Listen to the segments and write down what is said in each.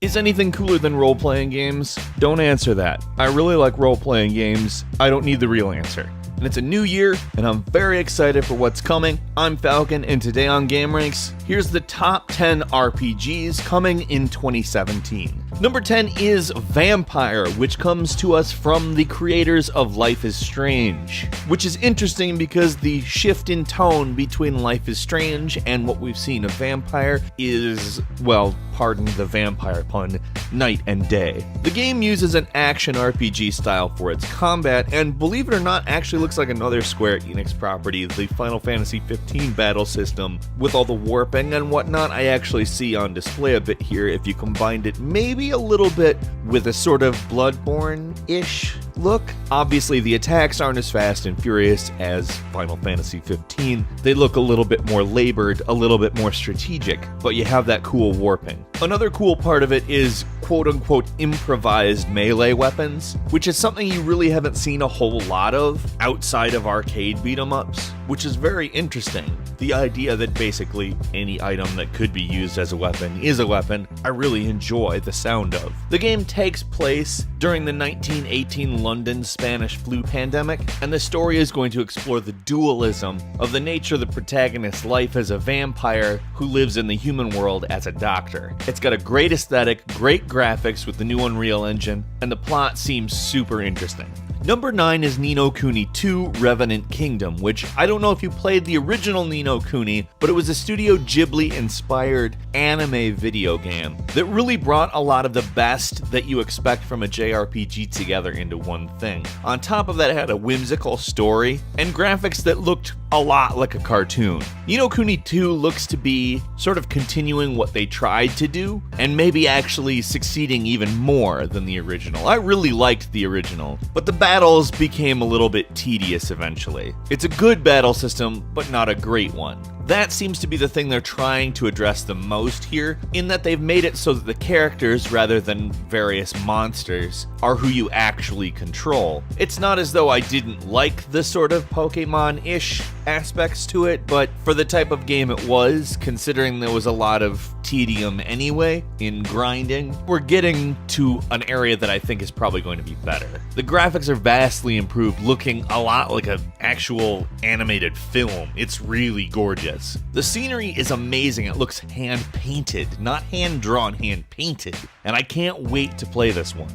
Is anything cooler than role-playing games? Don't answer that. I really like role-playing games. I don't need the real answer. And it's a new year, and I'm very excited for what's coming. I'm Falcon, and today on GameRanks, here's the top 10 RPGs coming in 2017. Number 10 is Vampyr, which comes to us from the creators of Life is Strange, which is interesting because the shift in tone between Life is Strange and what we've seen of Vampyr is, well, pardon the vampire pun, night and day. The game uses an action RPG style for its combat, and believe it or not, actually looks like another Square Enix property, the Final Fantasy 15 battle system, with all the warping and whatnot. I actually see on display a bit here if you combined it maybe a little bit with a sort of Bloodborne-ish look. Obviously, the attacks aren't as fast and furious as Final Fantasy 15. They look a little bit more labored, a little bit more strategic, but you have that cool warping. Another cool part of it is quote-unquote improvised melee weapons, which is something you really haven't seen a whole lot of outside of arcade beat-em-ups, which is very interesting. The idea that basically any item that could be used as a weapon is a weapon, I really enjoy the sound of. The game takes place during the 1918 London Spanish flu pandemic, and the story is going to explore the dualism of the nature of the protagonist's life as a vampire who lives in the human world as a doctor. It's got a great aesthetic, great graphics with the new Unreal Engine, and the plot seems super interesting. Number 9 is Ni no Kuni 2 Revenant Kingdom, which I don't know if you played the original Ni no Kuni, but it was a Studio Ghibli-inspired anime video game that really brought a lot of the best that you expect from a JRPG together into one thing. On top of that, it had a whimsical story and graphics that looked a lot like a cartoon. Ni no Kuni 2 looks to be sort of continuing what they tried to do, and maybe actually succeeding even more than the original. I really liked the original, but the battles became a little bit tedious eventually. It's a good battle system, but not a great one. That seems to be the thing they're trying to address the most here, in that they've made it so that the characters, rather than various monsters, are who you actually control. It's not as though I didn't like the sort of Pokemon-ish aspects to it, but for the type of game it was, considering there was a lot of tedium anyway in grinding, we're getting to an area that I think is probably going to be better. The graphics are vastly improved, looking a lot like an actual animated film. It's really gorgeous. The scenery is amazing. It looks hand-painted, not hand-drawn, hand-painted, and I can't wait to play this one.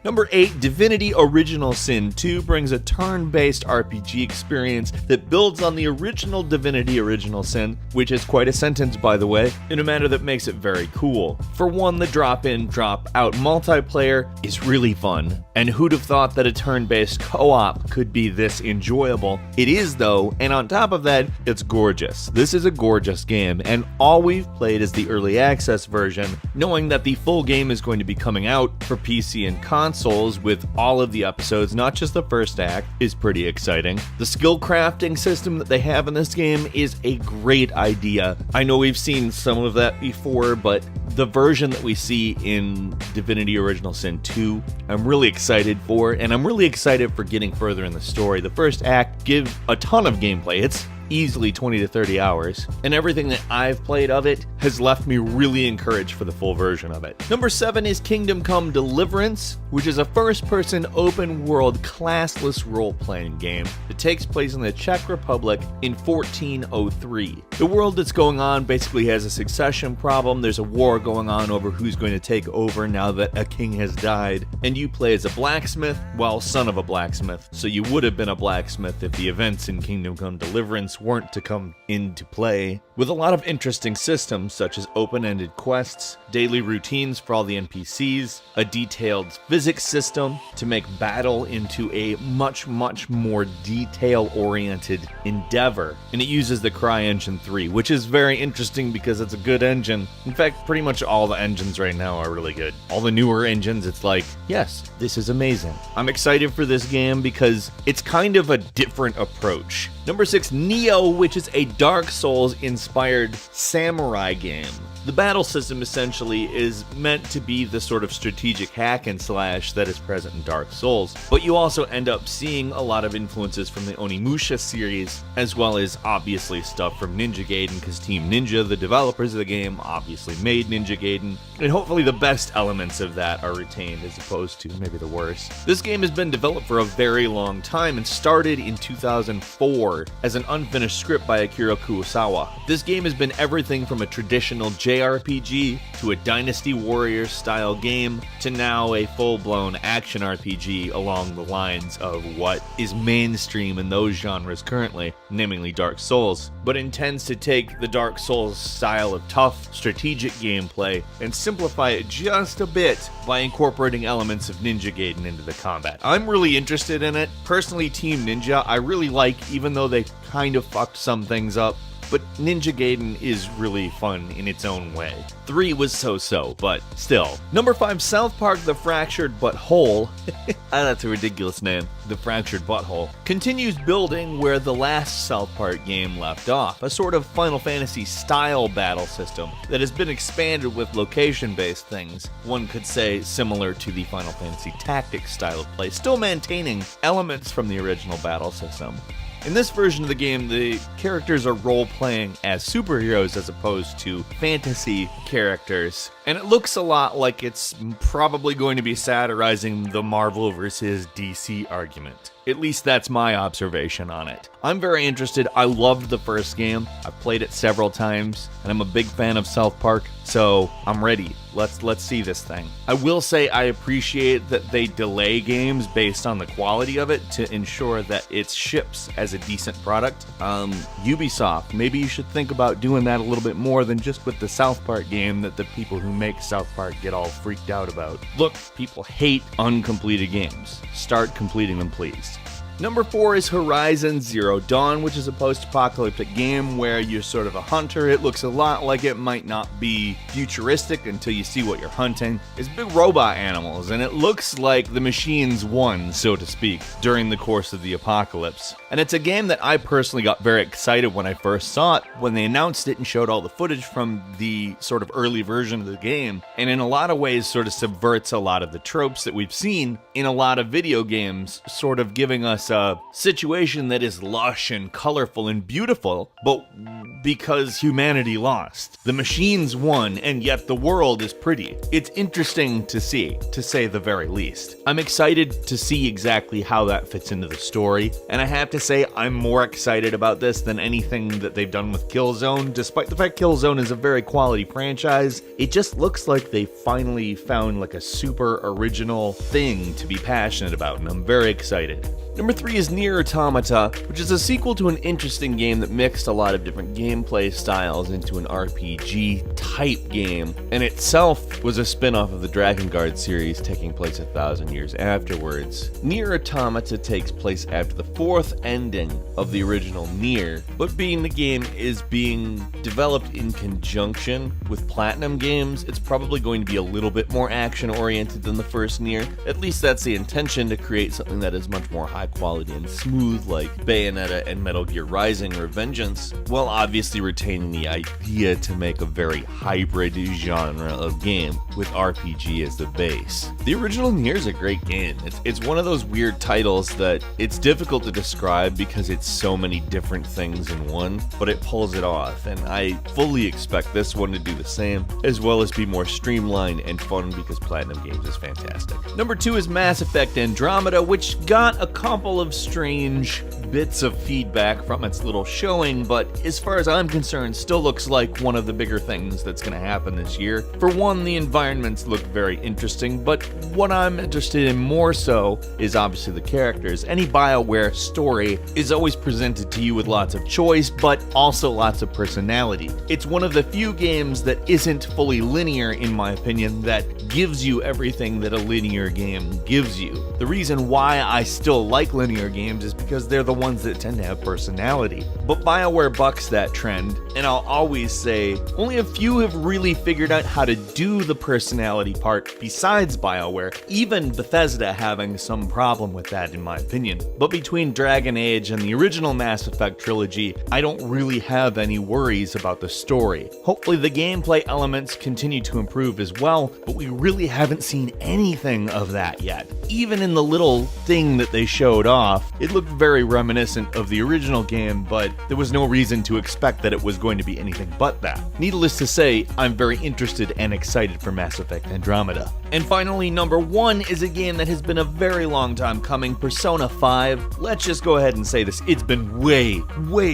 Number 8, Divinity Original Sin 2 brings a turn-based RPG experience that builds on the original Divinity Original Sin, which is quite a sentence by the way, in a manner that makes it very cool. For one, the drop-in, drop-out multiplayer is really fun, and who'd have thought that a turn-based co-op could be this enjoyable? It is though, and on top of that, it's gorgeous. This is a gorgeous game, and all we've played is the early access version, knowing that the full game is going to be coming out for PC and consoles with all of the episodes, not just the first act, is pretty exciting. The skill crafting system that they have in this game is a great idea. I know we've seen some of that before, but the version that we see in Divinity Original Sin 2, I'm really excited for, and I'm really excited for getting further in the story. The first act gives a ton of gameplay. It's easily 20 to 30 hours, and everything that I've played of it has left me really encouraged for the full version of it. Number 7 is Kingdom Come Deliverance, which is a first-person open-world classless role-playing game that takes place in the Czech Republic in 1403. The world that's going on basically has a succession problem. There's a war going on over who's going to take over now that a king has died, and you play as a blacksmith, well, son of a blacksmith, so you would have been a blacksmith if the events in Kingdom Come Deliverance weren't to come into play, with a lot of interesting systems such as open-ended quests, daily routines for all the NPCs, a detailed physics system to make battle into a much more detail-oriented endeavor, and it uses the CryEngine 3, which is very interesting because it's a good engine. In fact, pretty much all the engines right now are really good. All the newer engines, it's like, yes, this is amazing. I'm excited for this game because it's kind of a different approach. Number 6, Nioh, which is a Dark Souls-inspired samurai game. The battle system essentially is meant to be the sort of strategic hack and slash that is present in Dark Souls, but you also end up seeing a lot of influences from the Onimusha series, as well as obviously stuff from Ninja Gaiden, because Team Ninja, the developers of the game, obviously made Ninja Gaiden, and hopefully the best elements of that are retained as opposed to maybe the worst. This game has been developed for a very long time and started in 2004 as an unfinished script by Akira Kurosawa. This game has been everything from a traditional JRPG to a Dynasty Warriors style game to now a full-blown action RPG along the lines of what is mainstream in those genres currently, namely Dark Souls, but intends to take the Dark Souls style of tough, strategic gameplay and simplify it just a bit by incorporating elements of Ninja Gaiden into the combat. I'm really interested in it. Personally, Team Ninja, I really like, even though they kind of fucked some things up, but Ninja Gaiden is really fun in its own way. 3 was so-so, but still. Number 5, South Park: The Fractured But Whole. That's a ridiculous name. The Fractured Butthole continues building where the last South Park game left off, a sort of Final Fantasy style battle system that has been expanded with location-based things, one could say similar to the Final Fantasy Tactics style of play, still maintaining elements from the original battle system. In this version of the game, the characters are role-playing as superheroes as opposed to fantasy characters, and it looks a lot like it's probably going to be satirizing the Marvel versus DC argument. At least that's my observation on it. I'm very interested. I loved the first game. I've played it several times, and I'm a big fan of South Park, so I'm ready. Let's see this thing. I will say I appreciate that they delay games based on the quality of it to ensure that it ships as a decent product. Ubisoft, maybe you should think about doing that a little bit more than just with the South Park game that the people who make South Park get all freaked out about. Look, people hate uncompleted games. Start completing them, please. Number 4 is Horizon Zero Dawn, which is a post-apocalyptic game where you're sort of a hunter. It looks a lot like it might not be futuristic until you see what you're hunting. It's big robot animals, and it looks like the machines won, so to speak, during the course of the apocalypse. And it's a game that I personally got very excited when I first saw it, when they announced it and showed all the footage from the sort of early version of the game, and in a lot of ways sort of subverts a lot of the tropes that we've seen in a lot of video games, sort of giving us a situation that is lush and colorful and beautiful, but because humanity lost. The machines won, and yet the world is pretty. It's interesting to see, to say the very least. I'm excited to see exactly how that fits into the story, and I have to say I'm more excited about this than anything that they've done with Killzone. Despite the fact Killzone is a very quality franchise, it just looks like they finally found like a super original thing to be passionate about, and I'm very excited. Number 3 is Nier Automata, which is a sequel to an interesting game that mixed a lot of different gameplay styles into an RPG-type game, and itself was a spin-off of the Dragon Guard series taking place 1,000 years afterwards. Nier Automata takes place after the 4th ending of the original Nier, but being the game is being developed in conjunction with Platinum Games, it's probably going to be a little bit more action-oriented than the first Nier. At least that's the intention, to create something that is much more high quality and smooth like Bayonetta and Metal Gear Rising Revengeance, while obviously retaining the idea to make a very hybrid genre of game with RPG as the base. The original Nier is a great game. It's one of those weird titles that it's difficult to describe because it's so many different things in one, but it pulls it off, and I fully expect this one to do the same, as well as be more streamlined and fun because Platinum Games is fantastic. Number 2 is Mass Effect Andromeda, which got a couple of strange bits of feedback from its little showing, but as far as I'm concerned, still looks like one of the bigger things that's going to happen this year. For one, the environments look very interesting, but what I'm interested in more so is obviously the characters. Any BioWare story is always presented to you with lots of choice, but also lots of personality. It's one of the few games that isn't fully linear, in my opinion, that gives you everything that a linear game gives you. The reason why I still like linear linear games is because they're the ones that tend to have personality. But BioWare bucks that trend, and I'll always say, only a few have really figured out how to do the personality part besides BioWare, even Bethesda having some problem with that in my opinion. But between Dragon Age and the original Mass Effect trilogy, I don't really have any worries about the story. Hopefully the gameplay elements continue to improve as well, but we really haven't seen anything of that yet. Even in the little thing that they showed off, it looked very reminiscent of the original game, but there was no reason to expect that it was going to be anything but that. Needless to say, I'm very interested and excited for Mass Effect Andromeda. And finally, number 1 is a game that has been a very long time coming, Persona 5. Let's just go ahead and say this, it's been way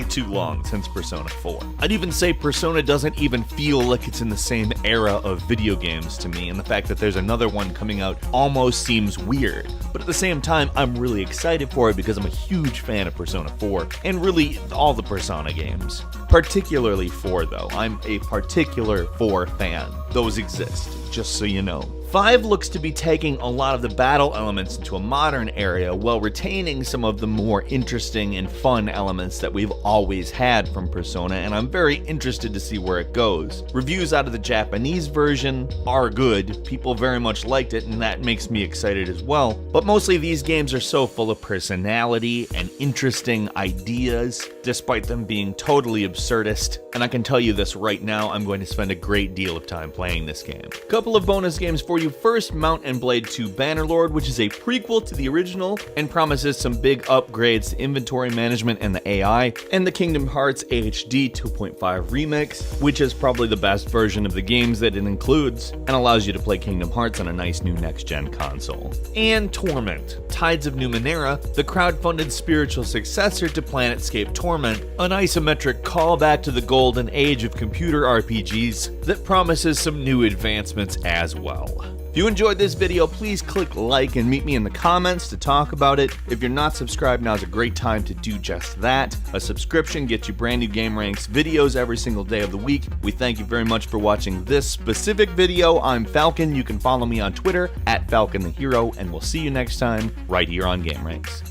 too long since Persona 4. I'd even say Persona doesn't even feel like it's in the same era of video games to me, and the fact that there's another one coming out almost seems weird. But at the same time, I'm really excited for it because I'm a huge fan of Persona 4, and really all the Persona games. Particularly 4 though, I'm a particular 4 fan. Those exist, just so you know. 5 looks to be taking a lot of the battle elements into a modern area while retaining some of the more interesting and fun elements that we've always had from Persona, and I'm very interested to see where it goes. Reviews out of the Japanese version are good, people very much liked it, and that makes me excited as well. But mostly these games are so full of personality and interesting ideas, despite them being totally absurdist, and I can tell you this right now, I'm going to spend a great deal of time playing this game. Couple of bonus games for you. First, Mount and Blade 2 Bannerlord, which is a prequel to the original and promises some big upgrades to inventory management and the AI, and the Kingdom Hearts HD 2.5 remix, which is probably the best version of the games that it includes and allows you to play Kingdom Hearts on a nice new next-gen console. And Torment, Tides of Numenera, the crowdfunded spiritual successor to Planetscape Torment, an isometric callback to the golden age of computer RPGs that promises some new advancements as well. If you enjoyed this video, please click like and meet me in the comments to talk about it. If you're not subscribed, now's a great time to do just that. A subscription gets you brand new Game Ranks videos every single day of the week. We thank you very much for watching this specific video. I'm Falcon. You can follow me on Twitter @FalconTheHero, and we'll see you next time right here on Game Ranks.